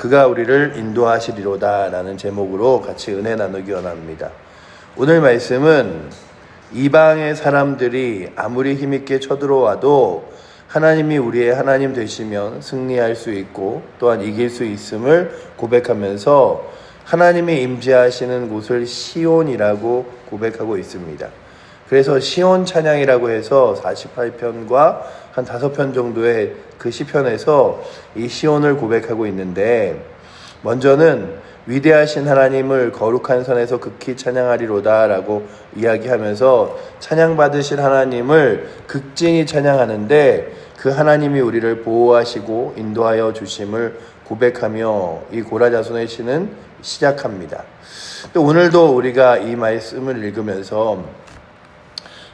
그가 우리를 인도하시리로다 라는 제목으로 같이 은혜 나누기 원합니다. 오늘 말씀은 이방의 사람들이 아무리 힘있게 쳐들어와도 하나님이 우리의 하나님 되시면 승리할 수 있고 또한 이길 수 있음을 고백하면서 하나님이 임재하시는 곳을 시온이라고 고백하고 있습니다. 그래서 시온 찬양이라고 해서 48편과 한 5편 정도의 그 시편에서 이 시온을 고백하고 있는데, 먼저는 위대하신 하나님을 거룩한 산에서 극히 찬양하리로다 라고 이야기하면서 찬양받으실 하나님을 극진히 찬양하는데, 그 하나님이 우리를 보호하시고 인도하여 주심을 고백하며 이 고라자손의 시는 시작합니다. 또 오늘도 우리가 이 말씀을 읽으면서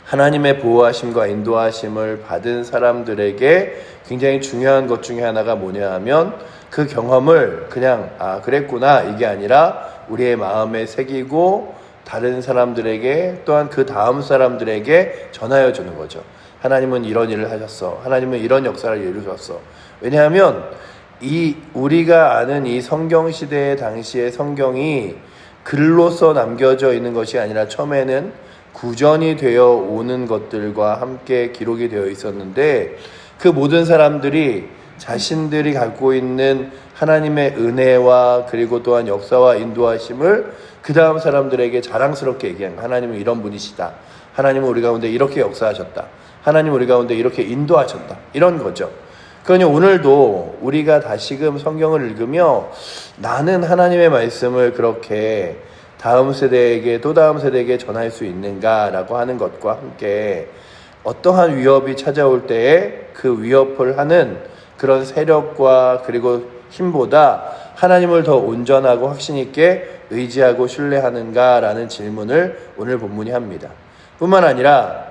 하나님의 보호하심과 인도하심을 받은 사람들에게 굉장히 중요한 것 중에 하나가 뭐냐 하면, 그 경험을 그냥 그랬구나 이게 아니라 우리의 마음에 새기고 다른 사람들에게 또한 그 다음 사람들에게 전하여 주는 거죠. 하나님은 이런 일을 하셨어. 하나님은 이런 역사를 이루셨어. 왜냐하면 우리가 아는 이 성경 시대의 당시의 성경이 글로써 남겨져 있는 것이 아니라 처음에는 구전이 되어 오는 것들과 함께 기록이 되어 있었는데, 그 모든 사람들이 자신들이 갖고 있는 하나님의 은혜와 그리고 또한 역사와 인도하심을 그 다음 사람들에게 자랑스럽게 얘기한, 하나님은 이런 분이시다. 하나님은 우리 가운데 이렇게 역사하셨다. 하나님은 우리 가운데 이렇게 인도하셨다. 이런 거죠. 그러니 오늘도 우리가 다시금 성경을 읽으며 나는 하나님의 말씀을 그렇게 다음 세대에게 또 다음 세대에게 전할 수 있는가라고 하는 것과 함께 어떠한 위협이 찾아올 때에 그 위협을 하는 그런 세력과 그리고 힘보다 하나님을 더 온전하고 확신 있게 의지하고 신뢰하는가라는 질문을 오늘 본문이 합니다. 뿐만 아니라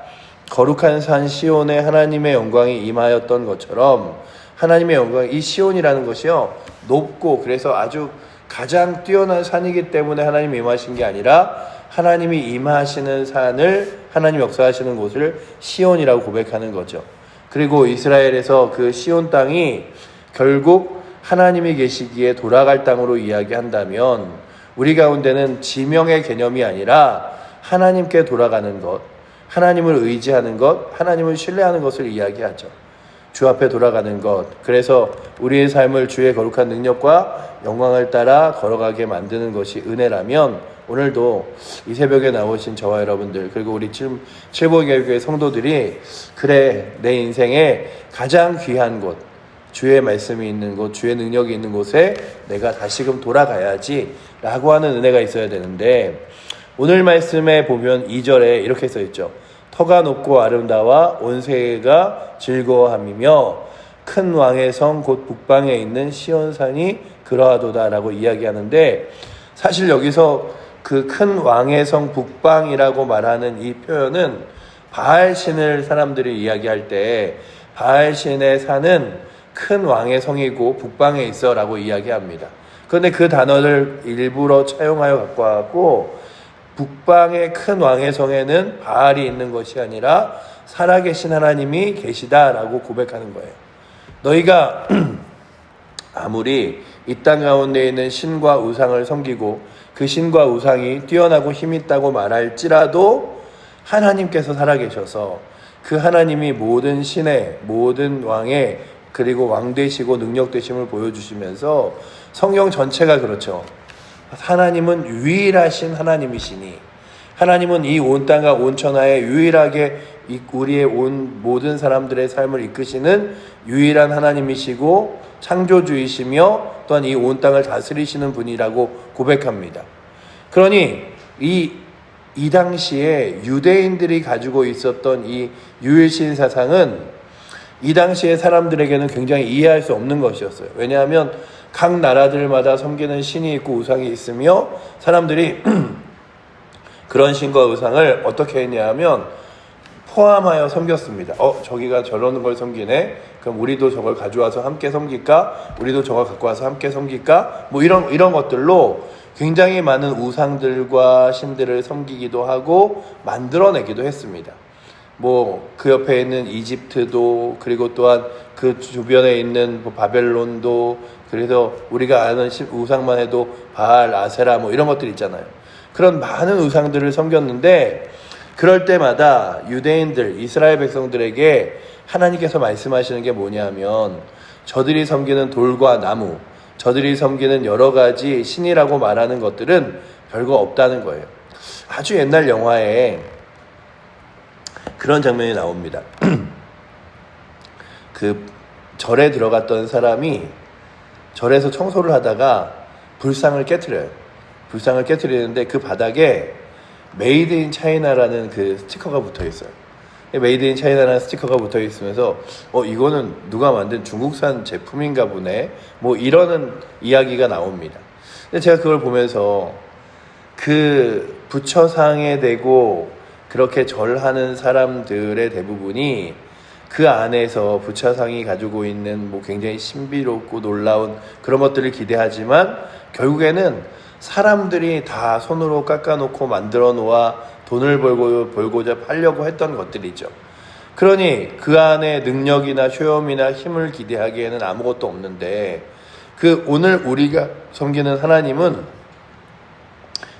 거룩한 산 시온에 하나님의 영광이 임하였던 것처럼 하나님의 영광, 이 시온이라는 것이요 높고 그래서 아주 가장 뛰어난 산이기 때문에 하나님이 임하신 게 아니라 하나님이 임하시는 산을, 하나님 역사하시는 곳을 시온이라고 고백하는 거죠. 그리고 이스라엘에서 그 시온 땅이 결국 하나님이 계시기에 돌아갈 땅으로 이야기한다면, 우리 가운데는 지명의 개념이 아니라 하나님께 돌아가는 것, 하나님을 의지하는 것, 하나님을 신뢰하는 것을 이야기하죠. 주 앞에 돌아가는 것, 그래서 우리의 삶을 주의 거룩한 능력과 영광을 따라 걸어가게 만드는 것이 은혜라면, 오늘도 이 새벽에 나오신 저와 여러분들, 그리고 우리 칠보교회 성도들이 그래, 내 인생에 가장 귀한 곳, 주의 말씀이 있는 곳, 주의 능력이 있는 곳에 내가 다시금 돌아가야지 라고 하는 은혜가 있어야 되는데, 오늘 말씀에 보면 2절에 이렇게 써있죠. 터가 높고 아름다워 온 세계가 즐거워함이며 큰 왕의 성 곧 북방에 있는 시온산이 그러하도다 라고 이야기하는데, 사실 여기서 그 큰 왕의 성 북방이라고 말하는 이 표현은 바알신을 사람들이 이야기할 때 바알신의 산은 큰 왕의 성이고 북방에 있어 라고 이야기합니다. 그런데 그 단어를 일부러 차용하여 갖고 왔고, 북방의 큰 왕의 성에는 바알이 있는 것이 아니라 살아계신 하나님이 계시다라고 고백하는 거예요. 너희가 아무리 이 땅 가운데 있는 신과 우상을 섬기고 그 신과 우상이 뛰어나고 힘있다고 말할지라도 하나님께서 살아계셔서 그 하나님이 모든 신의, 모든 왕의, 그리고 왕 되시고 능력 되심을 보여주시면서 성경 전체가 그렇죠. 하나님은 유일하신 하나님이시니, 하나님은 이 온 땅과 온 천하에 유일하게 우리의 온 모든 사람들의 삶을 이끄시는 유일한 하나님이시고 창조주이시며 또한 이 온 땅을 다스리시는 분이라고 고백합니다. 그러니 이 당시에 유대인들이 가지고 있었던 이 유일신 사상은 이 당시의 사람들에게는 굉장히 이해할 수 없는 것이었어요. 왜냐하면 각 나라들마다 섬기는 신이 있고 우상이 있으며 사람들이 그런 신과 우상을 어떻게 했냐 하면 포함하여 섬겼습니다. 저기가 저런 걸 섬기네. 그럼 우리도 저걸 가져와서 함께 섬길까? 우리도 저걸 갖고 와서 함께 섬길까? 뭐 이런 것들로 굉장히 많은 우상들과 신들을 섬기기도 하고 만들어내기도 했습니다. 뭐 그 옆에 있는 이집트도, 그리고 또한 그 주변에 있는 뭐 바벨론도, 그래서 우리가 아는 우상만 해도 바알, 아세라 뭐 이런 것들 있잖아요. 그런 많은 우상들을 섬겼는데, 그럴 때마다 유대인들, 이스라엘 백성들에게 하나님께서 말씀하시는 게 뭐냐면, 저들이 섬기는 돌과 나무, 저들이 섬기는 여러 가지 신이라고 말하는 것들은 별거 없다는 거예요. 아주 옛날 영화에 그런 장면이 나옵니다. 그 절에 들어갔던 사람이 절에서 청소를 하다가 불상을 깨트려요. 불상을 깨트리는데 그 바닥에 메이드 인 차이나라는 그 스티커가 붙어 있어요. 메이드 인 차이나라는 스티커가 붙어 있으면서 이거는 누가 만든 중국산 제품인가 보네, 뭐 이러는 이야기가 나옵니다. 근데 제가 그걸 보면서 그 부처상에 대고 그렇게 절하는 사람들의 대부분이 그 안에서 부처상이 가지고 있는 뭐 굉장히 신비롭고 놀라운 그런 것들을 기대하지만, 결국에는 사람들이 다 손으로 깎아놓고 만들어 놓아 돈을 벌고자 팔려고 했던 것들이죠. 그러니 그 안에 능력이나 효험이나 힘을 기대하기에는 아무것도 없는데, 그 오늘 우리가 섬기는 하나님은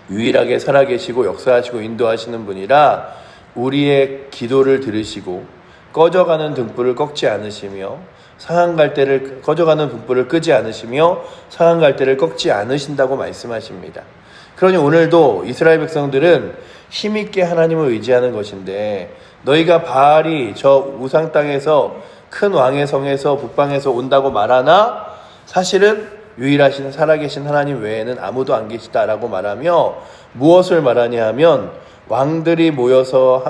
유일하게 살아계시고 역사하시고 인도하시는 분이라, 우리의 기도를 들으시고 꺼져가는 등불을 꺾지 않으시며 상한 갈대를 꺼져가는 등불을 끄지 않으시며 상한 갈대를 꺾지 않으신다고 말씀하십니다. 그러니 오늘도 이스라엘 백성들은 힘있게 하나님을 의지하는 것인데, 너희가 바알이 저 우상 땅에서 큰 왕의 성에서 북방에서 온다고 말하나 사실은 유일하신 살아계신 하나님 외에는 아무도 안 계시다라고 말하며, 무엇을 말하냐 하면 왕들이 모여서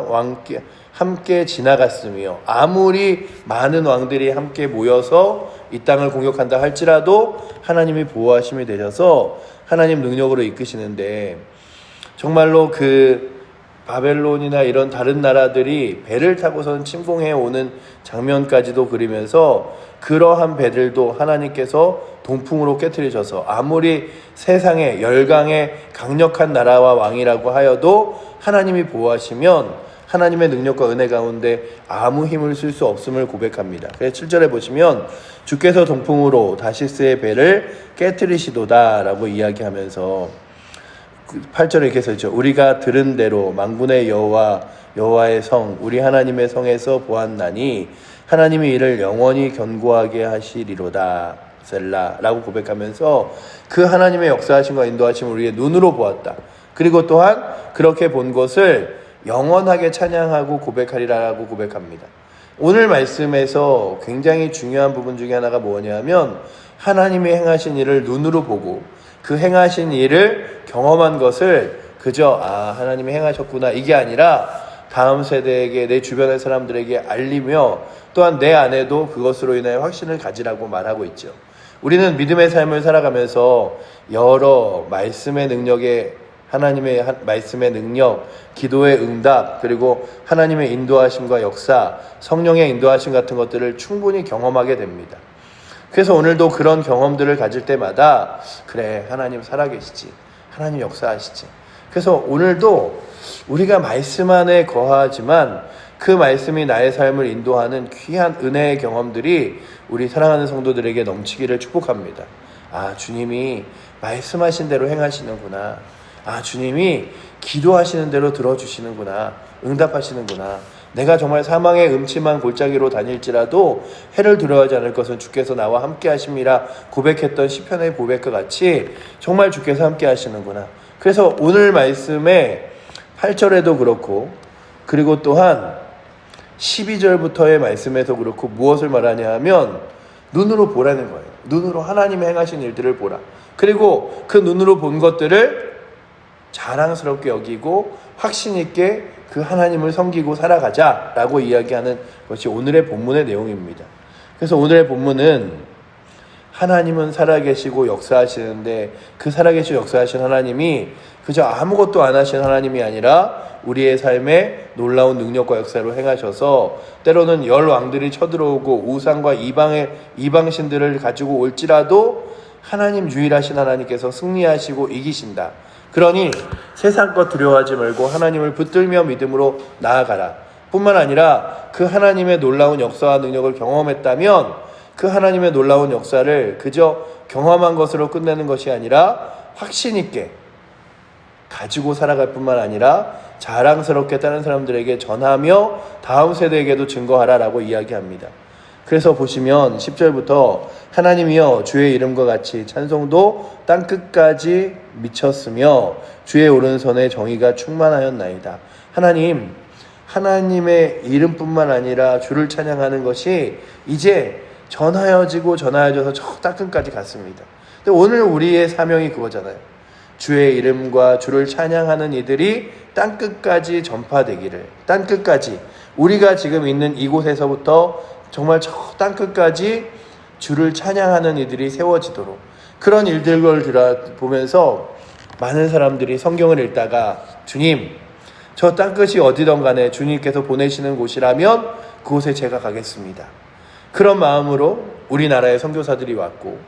함께 지나갔으며, 아무리 많은 왕들이 함께 모여서 이 땅을 공격한다 할지라도 하나님이 보호하심이 되셔서 하나님 능력으로 이끄시는데, 정말로 그 바벨론이나 이런 다른 나라들이 배를 타고선 침공해 오는 장면까지도 그리면서, 그러한 배들도 하나님께서 동풍으로 깨트리셔서 아무리 세상에 열강의 강력한 나라와 왕이라고 하여도 하나님이 보호하시면 하나님의 능력과 은혜 가운데 아무 힘을 쓸 수 없음을 고백합니다. 그래서 7절에 보시면 주께서 동풍으로 다시스의 배를 깨트리시도다 라고 이야기하면서 8절에 이렇게 써있죠. 우리가 들은 대로 만군의 여호와의 성 우리 하나님의 성에서 보았나니 하나님이 이를 영원히 견고하게 하시리로다 셀라라고 고백하면서, 그 하나님의 역사하심과 인도하심을 우리의 눈으로 보았다. 그리고 또한 그렇게 본 것을 영원하게 찬양하고 고백하리라고 고백합니다. 오늘 말씀에서 굉장히 중요한 부분 중에 하나가 뭐냐면, 하나님이 행하신 일을 눈으로 보고 그 행하신 일을 경험한 것을 그저 하나님이 행하셨구나 이게 아니라 다음 세대에게, 내 주변의 사람들에게 알리며 또한 내 안에도 그것으로 인하여 확신을 가지라고 말하고 있죠. 우리는 믿음의 삶을 살아가면서 여러 말씀의 능력에, 하나님의 말씀의 능력, 기도의 응답, 그리고 하나님의 인도하심과 역사, 성령의 인도하심 같은 것들을 충분히 경험하게 됩니다. 그래서 오늘도 그런 경험들을 가질 때마다 그래, 하나님 살아계시지, 하나님 역사하시지. 그래서 오늘도 우리가 말씀 안에 거하지만 그 말씀이 나의 삶을 인도하는 귀한 은혜의 경험들이 우리 사랑하는 성도들에게 넘치기를 축복합니다. 주님이 말씀하신 대로 행하시는구나. 주님이 기도하시는 대로 들어주시는구나. 응답하시는구나. 내가 정말 사망의 음침한 골짜기로 다닐지라도 해를 두려워하지 않을 것은 주께서 나와 함께 하심이라 고백했던 시편의 고백과 같이 정말 주께서 함께 하시는구나. 그래서 오늘 말씀에 8절에도 그렇고, 그리고 또한 12절부터의 말씀에도 그렇고 무엇을 말하냐 하면 눈으로 보라는 거예요. 눈으로 하나님이 행하신 일들을 보라. 그리고 그 눈으로 본 것들을 자랑스럽게 여기고 확신 있게 그 하나님을 섬기고 살아가자라고 이야기하는 것이 오늘의 본문의 내용입니다. 그래서 오늘의 본문은 하나님은 살아계시고 역사하시는데, 그 살아계시고 역사하신 하나님이 그저 아무것도 안 하신 하나님이 아니라 우리의 삶에 놀라운 능력과 역사로 행하셔서 때로는 열 왕들이 쳐들어오고 우상과 이방신들을 가지고 올지라도 하나님 유일하신 하나님께서 승리하시고 이기신다. 그러니 세상 것 두려워하지 말고 하나님을 붙들며 믿음으로 나아가라. 뿐만 아니라 그 하나님의 놀라운 역사와 능력을 경험했다면 그 하나님의 놀라운 역사를 그저 경험한 것으로 끝내는 것이 아니라 확신 있게 가지고 살아갈 뿐만 아니라 자랑스럽게 다른 사람들에게 전하며 다음 세대에게도 증거하라라고 이야기합니다. 그래서 보시면 10절부터 하나님이여 주의 이름과 같이 찬송도 땅끝까지 미쳤으며 주의 오른손에 정의가 충만하였나이다. 하나님의 이름뿐만 아니라 주를 찬양하는 것이 이제 전하여져서 저 땅끝까지 갔습니다. 근데 오늘 우리의 사명이 그거잖아요. 주의 이름과 주를 찬양하는 이들이 땅끝까지 전파되기를, 땅끝까지 우리가 지금 있는 이곳에서부터 정말 저 땅끝까지 주를 찬양하는 이들이 세워지도록, 그런 일들을 보면서 많은 사람들이 성경을 읽다가 주님, 저 땅끝이 어디든 간에 주님께서 보내시는 곳이라면 그곳에 제가 가겠습니다. 그런 마음으로 우리나라에 선교사들이 왔고,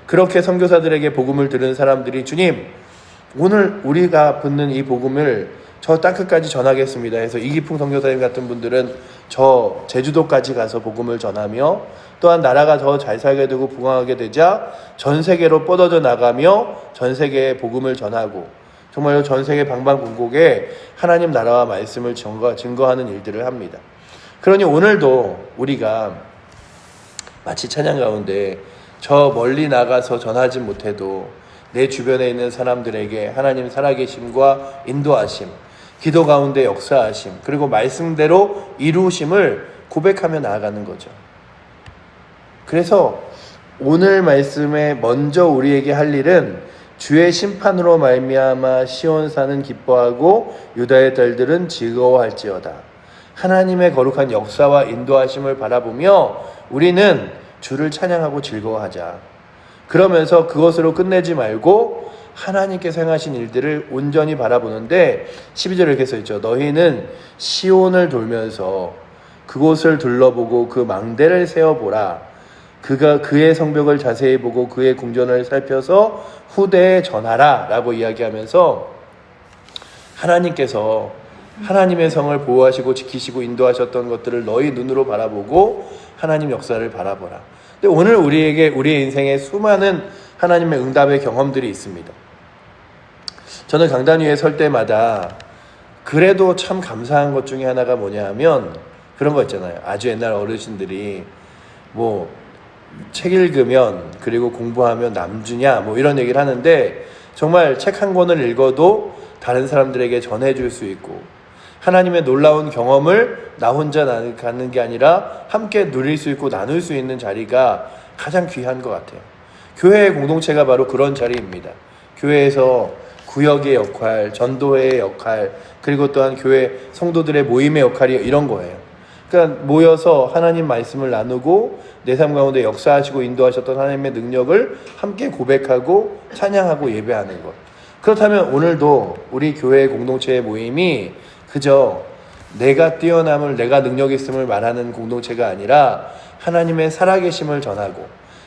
그렇게 선교사들에게 복음을 들은 사람들이 주님, 오늘 우리가 붙는 이 복음을 저 땅끝까지 전하겠습니다 해서 이기풍 선교사님 같은 분들은 저 제주도까지 가서 복음을 전하며, 또한 나라가 더 잘 살게 되고 부강하게 되자 전 세계로 뻗어져 나가며 전 세계에 복음을 전하고, 정말로 전 세계 방방곡곡에 하나님 나라와 말씀을 증거하는 일들을 합니다. 그러니 오늘도 우리가 마치 찬양 가운데 저 멀리 나가서 전하지 못해도 내 주변에 있는 사람들에게 하나님 살아계심과 인도하심, 기도 가운데 역사하심, 그리고 말씀대로 이루심을 고백하며 나아가는 거죠. 그래서 오늘 말씀에 먼저 우리에게 할 일은 주의 심판으로 말미암아 시온산은 기뻐하고 유다의 딸들은 즐거워할지어다. 하나님의 거룩한 역사와 인도하심을 바라보며 우리는 주를 찬양하고 즐거워하자. 그러면서 그것으로 끝내지 말고 하나님께서 행하신 일들을 온전히 바라보는데 12절에 이렇게 써있죠. 너희는 시온을 돌면서 그곳을 둘러보고 그 망대를 세어보라. 그의 성벽을 자세히 보고 그의 궁전을 살펴서 후대에 전하라 라고 이야기하면서 하나님께서 하나님의 성을 보호하시고 지키시고 인도하셨던 것들을 너희 눈으로 바라보고 하나님 역사를 바라보라. 근데 오늘 우리의 인생에 수많은 하나님의 응답의 경험들이 있습니다. 저는 강단 위에 설 때마다 그래도 참 감사한 것 중에 하나가 뭐냐 하면 그런 거 있잖아요. 아주 옛날 어르신들이 책 읽으면 그리고 공부하면 남주냐 이런 얘기를 하는데, 정말 책 한 권을 읽어도 다른 사람들에게 전해줄 수 있고 하나님의 놀라운 경험을 나 혼자 갖는 게 아니라 함께 누릴 수 있고 나눌 수 있는 자리가 가장 귀한 것 같아요. 교회의 공동체가 바로 그런 자리입니다. 교회에서 구역의 역할, 전도회의 역할, 그리고 또한 교회 성도들의 모임의 역할이 이런 거예요. 그러니까 모여서 하나님 말씀을 나누고 내 삶 가운데 역사하시고 인도하셨던 하나님의 능력을 함께 고백하고 찬양하고 예배하는 것. 그렇다면 오늘도 우리 교회 공동체의 모임이 그저 내가 뛰어남을, 내가 능력 있음을 말하는 공동체가 아니라 하나님의 살아계심을 전하고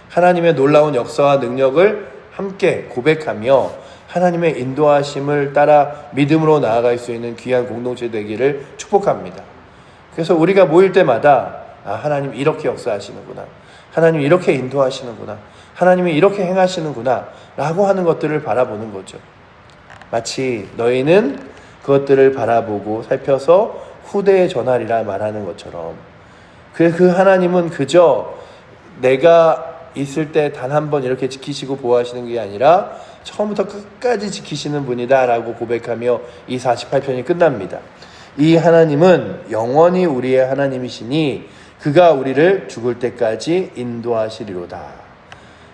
하나님의 놀라운 역사와 능력을 함께 고백하며 하나님의 인도하심을 따라 믿음으로 나아갈 수 있는 귀한 공동체 되기를 축복합니다. 그래서 우리가 모일 때마다 하나님 이렇게 역사하시는구나, 하나님 이렇게 인도하시는구나, 하나님이 이렇게 행하시는구나 라고 하는 것들을 바라보는 거죠. 마치 너희는 그것들을 바라보고 살펴서 후대에 전하리라 말하는 것처럼, 그 하나님은 그저 내가 있을 때 단 한 번 이렇게 지키시고 보호하시는 게 아니라 처음부터 끝까지 지키시는 분이다 라고 고백하며 이 48편이 끝납니다. 이 하나님은 영원히 우리의 하나님이시니 그가 우리를 죽을 때까지 인도하시리로다.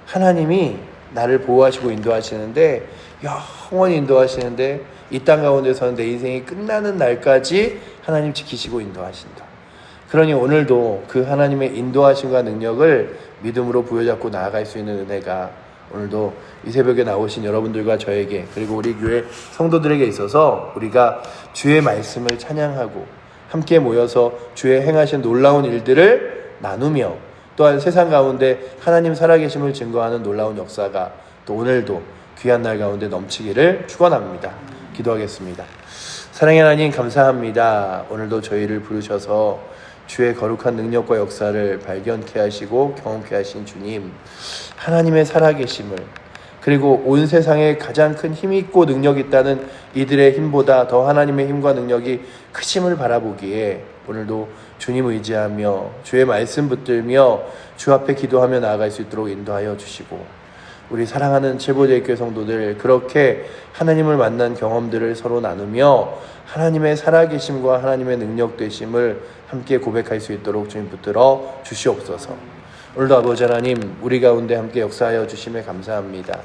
하나님이 나를 보호하시고 인도하시는데, 영원히 인도하시는데 이 땅 가운데서는 내 인생이 끝나는 날까지 하나님 지키시고 인도하신다. 그러니 오늘도 그 하나님의 인도하심과 능력을 믿음으로 부여잡고 나아갈 수 있는 은혜가 오늘도 이 새벽에 나오신 여러분들과 저에게, 그리고 우리 교회 성도들에게 있어서 우리가 주의 말씀을 찬양하고 함께 모여서 주의 행하신 놀라운 일들을 나누며 또한 세상 가운데 하나님 살아계심을 증거하는 놀라운 역사가 또 오늘도 귀한 날 가운데 넘치기를 축원합니다. 기도하겠습니다. 사랑의 하나님 감사합니다. 오늘도 저희를 부르셔서 주의 거룩한 능력과 역사를 발견케 하시고 경험케 하신 주님, 하나님의 살아계심을, 그리고 온 세상에 가장 큰 힘이 있고 능력이 있다는 이들의 힘보다 더 하나님의 힘과 능력이 크심을 바라보기에 오늘도 주님 의지하며 주의 말씀 붙들며 주 앞에 기도하며 나아갈 수 있도록 인도하여 주시고, 우리 사랑하는 칠보제일교회 성도들 그렇게 하나님을 만난 경험들을 서로 나누며 하나님의 살아계심과 하나님의 능력되심을 함께 고백할 수 있도록 주님 붙들어 주시옵소서. 오늘도 아버지 하나님, 우리 가운데 함께 역사하여 주심에 감사합니다.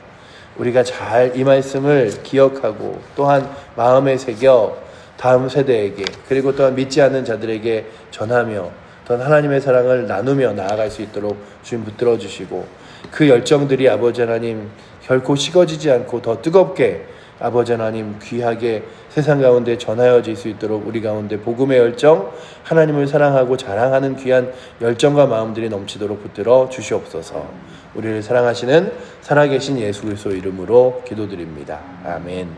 우리가 잘 이 말씀을 기억하고 또한 마음에 새겨 다음 세대에게, 그리고 또한 믿지 않는 자들에게 전하며 또한 하나님의 사랑을 나누며 나아갈 수 있도록 주님 붙들어 주시고, 그 열정들이 아버지 하나님 결코 식어지지 않고 더 뜨겁게 아버지 하나님 귀하게 세상 가운데 전하여질 수 있도록 우리 가운데 복음의 열정, 하나님을 사랑하고 자랑하는 귀한 열정과 마음들이 넘치도록 붙들어 주시옵소서. 우리를 사랑하시는 살아계신 예수 그리스도 이름으로 기도드립니다. 아멘.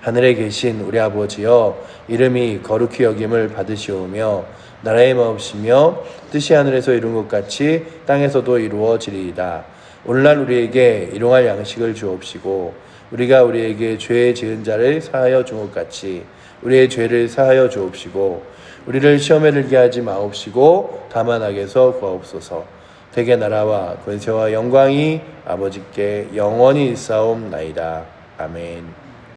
하늘에 계신 우리 아버지여, 이름이 거룩히 여김을 받으시오며 나라의 마옵시며 뜻이 하늘에서 이룬 것 같이 땅에서도 이루어지리이다. 오늘날 우리에게 일용할 양식을 주옵시고 우리가 우리에게 죄 지은 자를 사하여 준 것 같이 우리의 죄를 사하여 주옵시고 우리를 시험에 들게 하지 마옵시고 다만 악에서 구하옵소서. 대개 나라와 권세와 영광이 아버지께 영원히 있사옵나이다. 아멘.